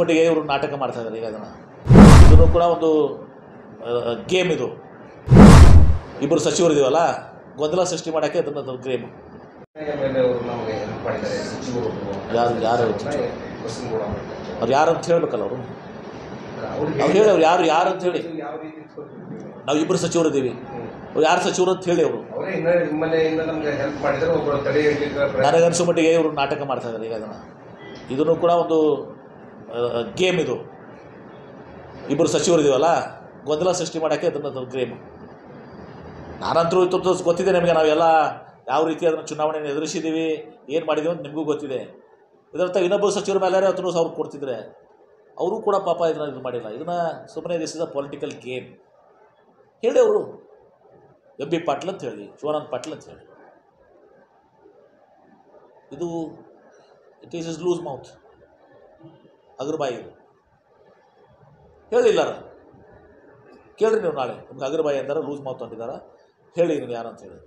ಮಟ್ಟಿಗೆ ಇವರು ನಾಟಕ ಮಾಡ್ತಾ ಇದ್ದಾರೆ. ಈಗ ಇದನ್ನು ಕೂಡ ಒಂದು ಗೇಮ್. ಇದು ಇಬ್ಬರು ಸಚಿವರು ಇದೀವಲ್ಲ, ಗೊಂದಲ ಸೃಷ್ಟಿ ಮಾಡೋಕ್ಕೆ ಅದನ್ನು ಗೇಮ್. ಯಾರು ಅವ್ರು ಯಾರು ಅಂತ ಹೇಳ್ಬೇಕಲ್ಲ. ಅವ್ರು ಹೇಳಿ ಅವ್ರು ಯಾರು ಅಂತ ಹೇಳಿ. ನಾವು ಇಬ್ಬರು ಸಚಿವರು ಇದ್ದೀವಿ, ಅವ್ರು ಯಾರು ಸಚಿವರು ಅಂತ ಹೇಳಿ. ಅವರು ನನಗನ್ಸೋ ಮಟ್ಟಿಗೆ ಇವರು ನಾಟಕ ಮಾಡ್ತಾ ಇದ್ದಾರೆ. ಈಗ ಇದನ್ನು ಕೂಡ ಒಂದು ಗೇಮ್. ಇದು ಇಬ್ಬರು ಸಚಿವರು ಇದೀವಲ್ಲ, ಗೊಂದಲ ಸೃಷ್ಟಿ ಮಾಡೋಕ್ಕೆ ಅದನ್ನು ಗೇಮ್. ನಾನಂತರೂ ಗೊತ್ತಿದೆ ನಿಮಗೆ. ನಾವೆಲ್ಲ ಯಾವ ರೀತಿ ಅದನ್ನು ಚುನಾವಣೆಯನ್ನು ಎದುರಿಸಿದ್ದೀವಿ, ಏನು ಮಾಡಿದ್ದೀವಿ ಅಂತ ನಿಮಗೂ ಗೊತ್ತಿದೆ. ಇದರರ್ಥ ಇನ್ನೊಬ್ಬ ಸಚಿವರ ಮೇಲೆ 10,000 ಕೊಡ್ತಿದ್ರೆ ಅವರು ಕೂಡ ಪಾಪ ಇದನ್ನು ಇದು ಮಾಡಿಲ್ಲ. ಇದನ್ನು ಸುಮ್ಮನೆ this is a political game ಹೇಳಿ. ಅವರು ಎಂ.ಬಿ. ಪಾಟೀಲ್ ಅಂತ ಹೇಳಿ, ಶಿವಾನಂದ ಪಾಟೀಲ್ ಅಂತ ಹೇಳಿ. ಇದು ಇಟ್ ಈಸ್ ಲೂಸ್ ಮೌತ್. ಅಗರ್ಬಾಯಿ ಇದು ಹೇಳಿಲ್ಲ. ಕೇಳ್ರಿ ನೀವು ನಾಳೆ. ನಿಮ್ಗೆ ಅಗರ್ಬಾಯಿ ಅಂತಾರೆ, ಲೂಸ್ ಮೌತ್ ಅಂತಿದ್ದಾರೆ. ಹೇಳಿ ನೀವು ಯಾರು ಅಂತ ಹೇಳಿ,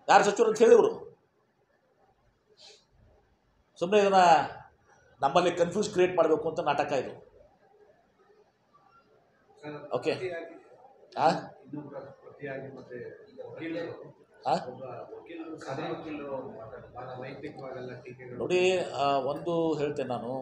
ಯಾರು ಸಚಿವರು ಅಂತ ಹೇಳಿವರು. ಸುಮ್ಮನೆ ಇದನ್ನು ನಮ್ಮಲ್ಲಿ ಕನ್ಫ್ಯೂಸ್ ಕ್ರಿಯೇಟ್ ಮಾಡಬೇಕು ಅಂತ ನಾಟಕ ಇದು. ಓಕೆ ನೋಡಿ, ಒಂದು ಹೇಳ್ತೇನೆ ನಾನು.